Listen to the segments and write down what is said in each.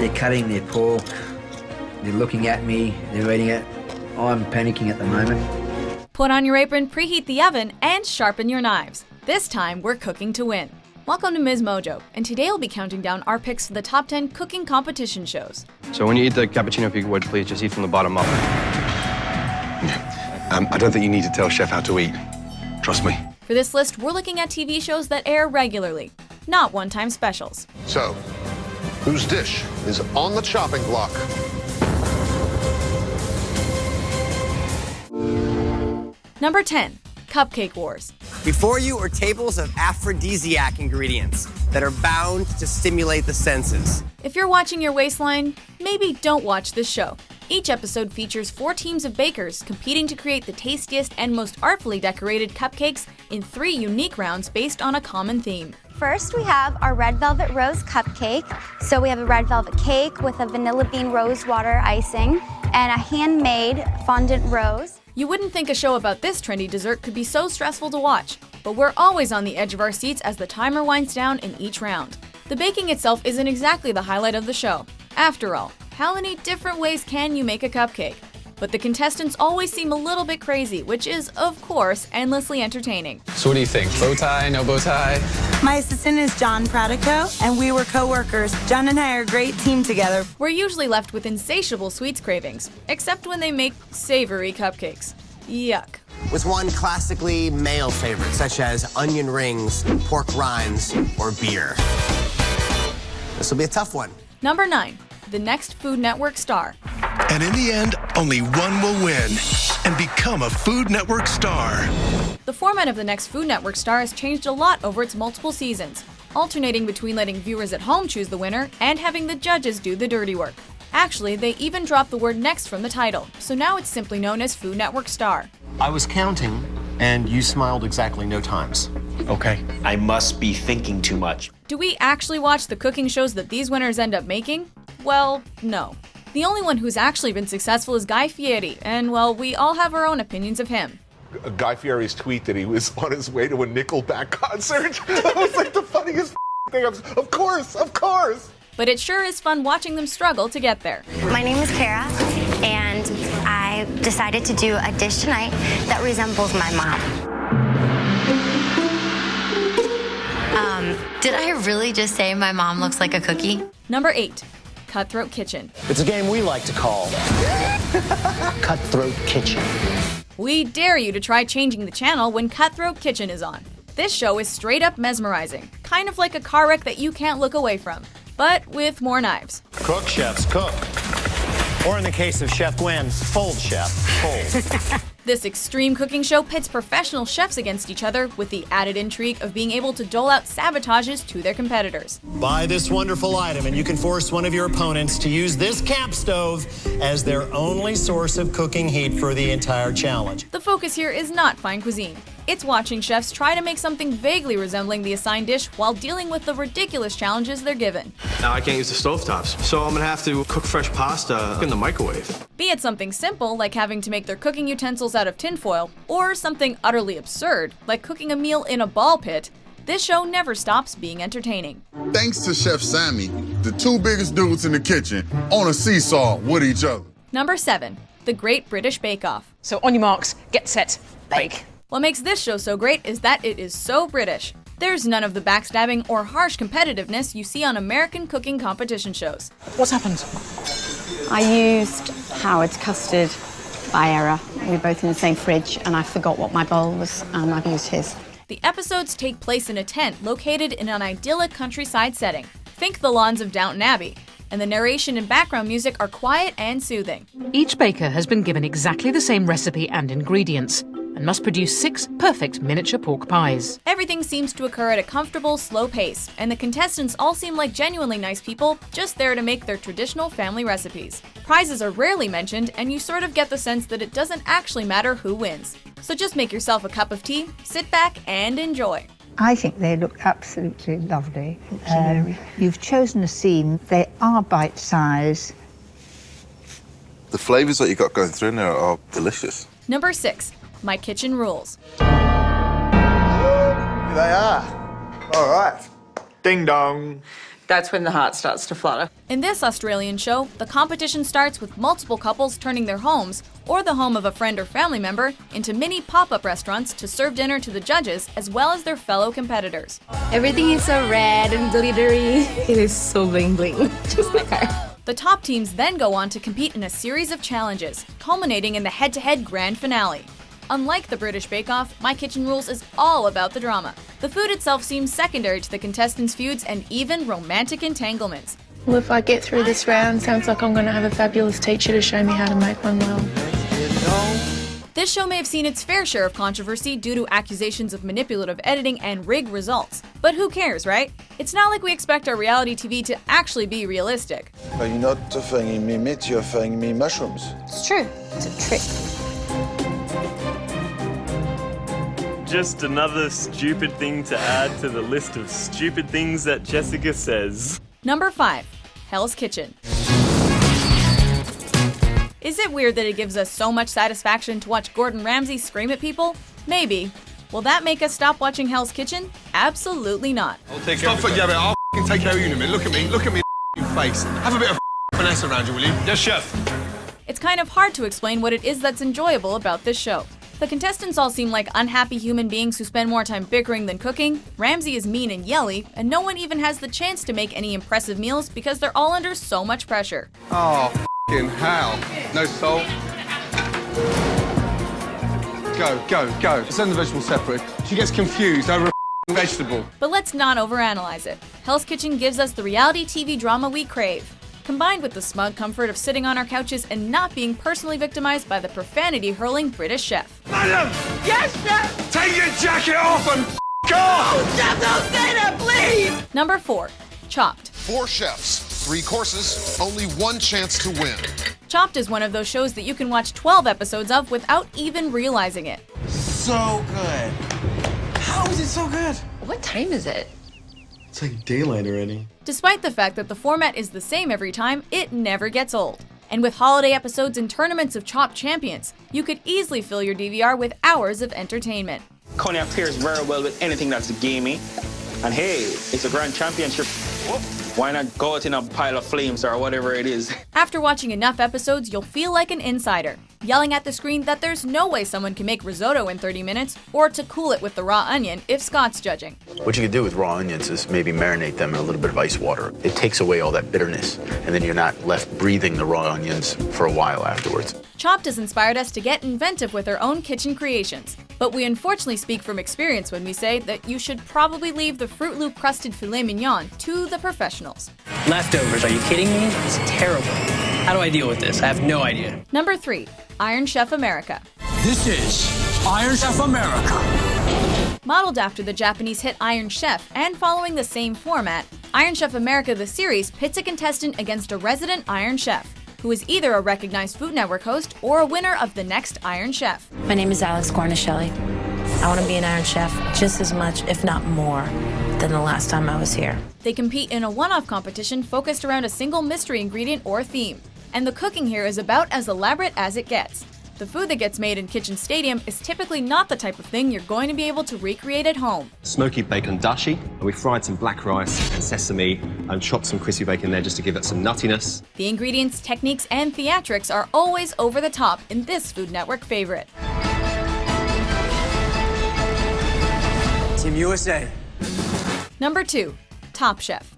they're cutting their pork, they're looking at me, they're eating it. I'm panicking at the moment. Put on your apron, preheat the oven, and sharpen your knives. This time, we're cooking to win. Welcome to MsMojo, and today I'll be counting down our picks for the top 10 cooking competition shows. So when you eat the cappuccino, if you would, please just eat from the bottom up. I don't think you need to tell Chef how to eat. Trust me. For this list, we're looking at TV shows that air regularly, not one-time specials. So, whose dish is on the chopping block? Number 10, Cupcake Wars. Before you are tables of aphrodisiac ingredients that are bound to stimulate the senses. If you're watching your waistline, maybe don't watch this show. Each episode features 4 teams of bakers competing to create the tastiest and most artfully decorated cupcakes in 3 unique rounds based on a common theme. First, we have our red velvet rose cupcake. So we have a red velvet cake with a vanilla bean rose water icing and a handmade fondant rose. You wouldn't think a show about this trendy dessert could be so stressful to watch, but we're always on the edge of our seats as the timer winds down in each round. The baking itself isn't exactly the highlight of the show. After all, how many different ways can you make a cupcake? But the contestants always seem a little bit crazy, which is, of course, endlessly entertaining. So what do you think? Bow tie, no bow tie? My assistant is John Pratico, and we were co-workers. John and I are a great team together. We're usually left with insatiable sweets cravings, except when they make savory cupcakes. Yuck. With one classically male favorite, such as onion rings, pork rinds, or beer. This will be a tough one. Number 9, the next Food Network star. And in the end, only one will win and become a Food Network star. The format of the next Food Network star has changed a lot over its multiple seasons, alternating between letting viewers at home choose the winner and having the judges do the dirty work. Actually, they even dropped the word next from the title, so now it's simply known as Food Network Star. I was counting, and you smiled exactly no times. Okay. I must be thinking too much. Do we actually watch the cooking shows that these winners end up making? Well, no. The only one who's actually been successful is Guy Fieri, and well, we all have our own opinions of him. Guy Fieri's tweet that he was on his way to a Nickelback concert. That was like the funniest thing. Of course. But it sure is fun watching them struggle to get there. My name is Kara, and I decided to do a dish tonight that resembles my mom. Did I really just say my mom looks like a cookie? Number 8, Cutthroat Kitchen. It's a game we like to call Cutthroat Kitchen. We dare you to try changing the channel when Cutthroat Kitchen is on. This show is straight up mesmerizing, kind of like a car wreck that you can't look away from, but with more knives. Cook, chefs, cook. Or in the case of Chef Gwen, fold, chef, fold. This extreme cooking show pits professional chefs against each other with the added intrigue of being able to dole out sabotages to their competitors. Buy this wonderful item and you can force one of your opponents to use this camp stove as their only source of cooking heat for the entire challenge. The focus here is not fine cuisine. It's watching chefs try to make something vaguely resembling the assigned dish while dealing with the ridiculous challenges they're given. Now I can't use the stovetops, so I'm gonna have to cook fresh pasta in the microwave. Be it something simple, like having to make their cooking utensils out of tinfoil, or something utterly absurd, like cooking a meal in a ball pit, this show never stops being entertaining. Thanks to Chef Sammy, the 2 biggest dudes in the kitchen on a seesaw with each other. Number 7, The Great British Bake Off. So on your marks, get set, bake. What makes this show so great is that it is so British. There's none of the backstabbing or harsh competitiveness you see on American cooking competition shows. What's happened? I used Howard's custard by error. We were both in the same fridge and I forgot what my bowl was and I've used his. The episodes take place in a tent located in an idyllic countryside setting. Think the lawns of Downton Abbey. And the narration and background music are quiet and soothing. Each baker has been given exactly the same recipe and ingredients and must produce 6 perfect miniature pork pies. Everything seems to occur at a comfortable, slow pace, and the contestants all seem like genuinely nice people, just there to make their traditional family recipes. Prizes are rarely mentioned, and you sort of get the sense that it doesn't actually matter who wins. So just make yourself a cup of tea, sit back, and enjoy. I think they look absolutely lovely. You've chosen a scene. They are bite-sized. The flavours that you got going through in there are delicious. Number 6, My Kitchen Rules. Here they are. All right. Ding dong. That's when the heart starts to flutter. In this Australian show, the competition starts with multiple couples turning their homes, or the home of a friend or family member, into mini pop-up restaurants to serve dinner to the judges as well as their fellow competitors. Everything is so red and glittery. It is so bling bling, just like her. The top teams then go on to compete in a series of challenges, culminating in the head-to-head grand finale. Unlike the British Bake Off, My Kitchen Rules is all about the drama. The food itself seems secondary to the contestants' feuds and even romantic entanglements. Well, if I get through this round, sounds like I'm going to have a fabulous teacher to show me how to make one well. This show may have seen its fair share of controversy due to accusations of manipulative editing and rigged results. But who cares, right? It's not like we expect our reality TV to actually be realistic. But you're not offering me meat, you're offering me mushrooms. It's true. It's a trick. Just another stupid thing to add to the list of stupid things that Jessica says. Number 5. Hell's Kitchen. Is it weird that it gives us so much satisfaction to watch Gordon Ramsay scream at people? Maybe. Will that make us stop watching Hell's Kitchen? Absolutely not. I'll take care of you. I'll take care of you in a minute. Look at me, you face. Have a bit of finesse around you, will you? Yes, chef. It's kind of hard to explain what it is that's enjoyable about this show. The contestants all seem like unhappy human beings who spend more time bickering than cooking. Ramsay is mean and yelly, and no one even has the chance to make any impressive meals because they're all under so much pressure. Oh, f***ing hell. No salt. Go. Send the vegetables separate. She gets confused over a vegetable. But let's not overanalyze it. Hell's Kitchen gives us the reality TV drama we crave, combined with the smug comfort of sitting on our couches and not being personally victimized by the profanity-hurling British chef. Madam! Yes, chef! Take your jacket off and go! Oh, chef, don't say that, please! Number 4. Chopped. 4 chefs, 3 courses, only 1 chance to win. Chopped is one of those shows that you can watch 12 episodes of without even realizing it. So good. How is it so good? What time is it? It's like daylight already. Despite the fact that the format is the same every time, it never gets old. And with holiday episodes and tournaments of Chopped champions, you could easily fill your DVR with hours of entertainment. Coney pairs very well with anything that's gamey. And hey, it's a grand championship. Why not go out in a pile of flames or whatever it is? After watching enough episodes, you'll feel like an insider, yelling at the screen that there's no way someone can make risotto in 30 minutes, or to cool it with the raw onion if Scott's judging. What you could do with raw onions is maybe marinate them in a little bit of ice water. It takes away all that bitterness, and then you're not left breathing the raw onions for a while afterwards. Chopped has inspired us to get inventive with our own kitchen creations, but we unfortunately speak from experience when we say that you should probably leave the Fruit Loop crusted filet mignon to the professionals. Leftovers, are you kidding me? It's terrible. How do I deal with this? I have no idea. Number 3, Iron Chef America. This is Iron Chef America. Modeled after the Japanese hit Iron Chef and following the same format, Iron Chef America the series pits a contestant against a resident Iron Chef, who is either a recognized Food Network host or a winner of the next Iron Chef. My name is Alex Guarnaschelli. I want to be an Iron Chef just as much, if not more, than the last time I was here. They compete in a one-off competition focused around a single mystery ingredient or theme, and the cooking here is about as elaborate as it gets. The food that gets made in Kitchen Stadium is typically not the type of thing you're going to be able to recreate at home. Smoky bacon dashi, and we fried some black rice and sesame and chopped some crispy bacon there just to give it some nuttiness. The ingredients, techniques, and theatrics are always over the top in this Food Network favorite. Team USA. Number 2, Top Chef.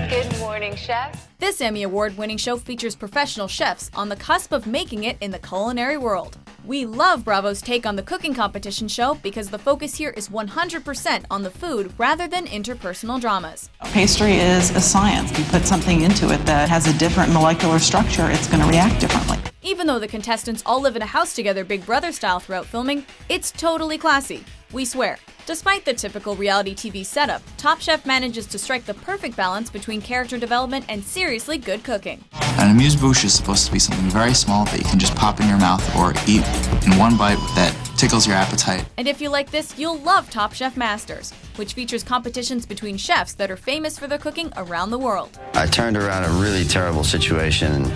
Good morning, Chef. This Emmy Award-winning show features professional chefs on the cusp of making it in the culinary world. We love Bravo's take on the cooking competition show because the focus here is 100% on the food rather than interpersonal dramas. Pastry is a science. You put something into it that has a different molecular structure, it's going to react differently. Even though the contestants all live in a house together Big Brother style throughout filming, it's totally classy. We swear. Despite the typical reality TV setup, Top Chef manages to strike the perfect balance between character development and seriously good cooking. An amuse-bouche is supposed to be something very small that you can just pop in your mouth or eat in one bite that tickles your appetite. And if you like this, you'll love Top Chef Masters, which features competitions between chefs that are famous for their cooking around the world. I turned around a really terrible situation.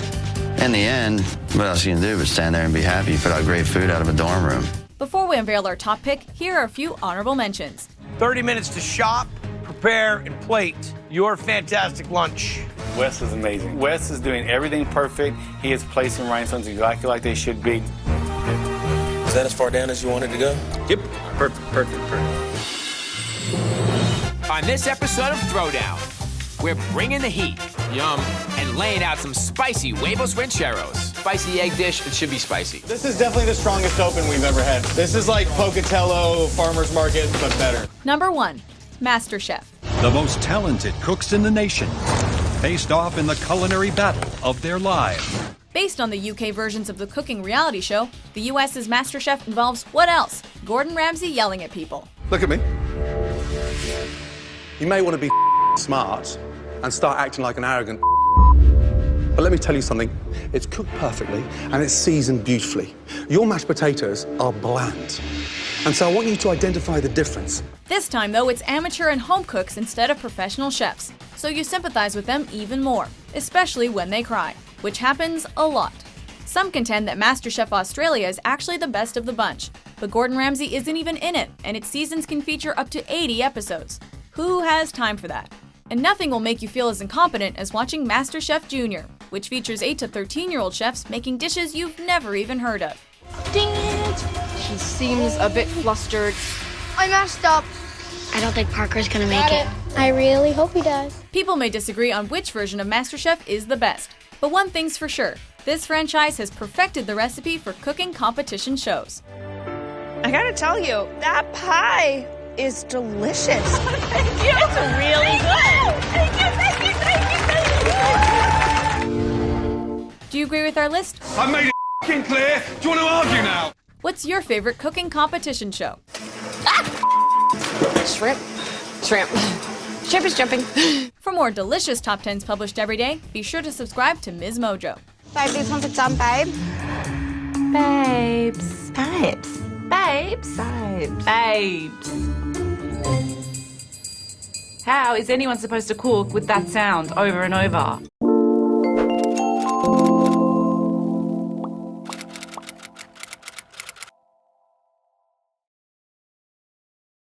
In the end, what else you can do but stand there and be happy you put out great food out of a dorm room. Before we unveil our top pick, here are a few honorable mentions. 30 minutes to shop, prepare, and plate your fantastic lunch. Wes is amazing. Wes is doing everything perfect. He is placing rhinestones exactly like they should be. Is that as far down as you wanted to go? Yep. Perfect. On this episode of Throwdown, we're bringing the heat. Yum. And laying out some spicy huevos rancheros. Spicy egg dish, it should be spicy. This is definitely the strongest open we've ever had. This is like Pocatello Farmer's Market, but better. Number 1, MasterChef. The most talented cooks in the nation, faced off in the culinary battle of their lives. Based on the UK versions of the cooking reality show, the US's MasterChef involves what else? Gordon Ramsay yelling at people. Look at me. You may want to be smart and start acting like an arrogant. But let me tell you something. It's cooked perfectly and it's seasoned beautifully. Your mashed potatoes are bland. And so I want you to identify the difference. This time, though, it's amateur and home cooks instead of professional chefs, so you sympathize with them even more, especially when they cry, which happens a lot. Some contend that MasterChef Australia is actually the best of the bunch, but Gordon Ramsay isn't even in it, and its seasons can feature up to 80 episodes. Who has time for that? And nothing will make you feel as incompetent as watching MasterChef Junior, which features 8 to 13-year-old chefs making dishes you've never even heard of. Dang it! He seems a bit flustered. I messed up. I don't think Parker's gonna make it. I really hope he does. People may disagree on which version of MasterChef is the best, but one thing's for sure, this franchise has perfected the recipe for cooking competition shows. I gotta tell you, that pie is delicious. Thank you. It's really good. Thank you. Do you agree with our list? I made it f***ing clear. Do you want to argue now? What's your favorite cooking competition show? Shrimp. Shrimp is jumping. For more delicious top 10s published every day, be sure to subscribe to MsMojo. Babe, these ones are done, babe. Babes. Babes. Babes. Babes. Babes. How is anyone supposed to cook with that sound over and over?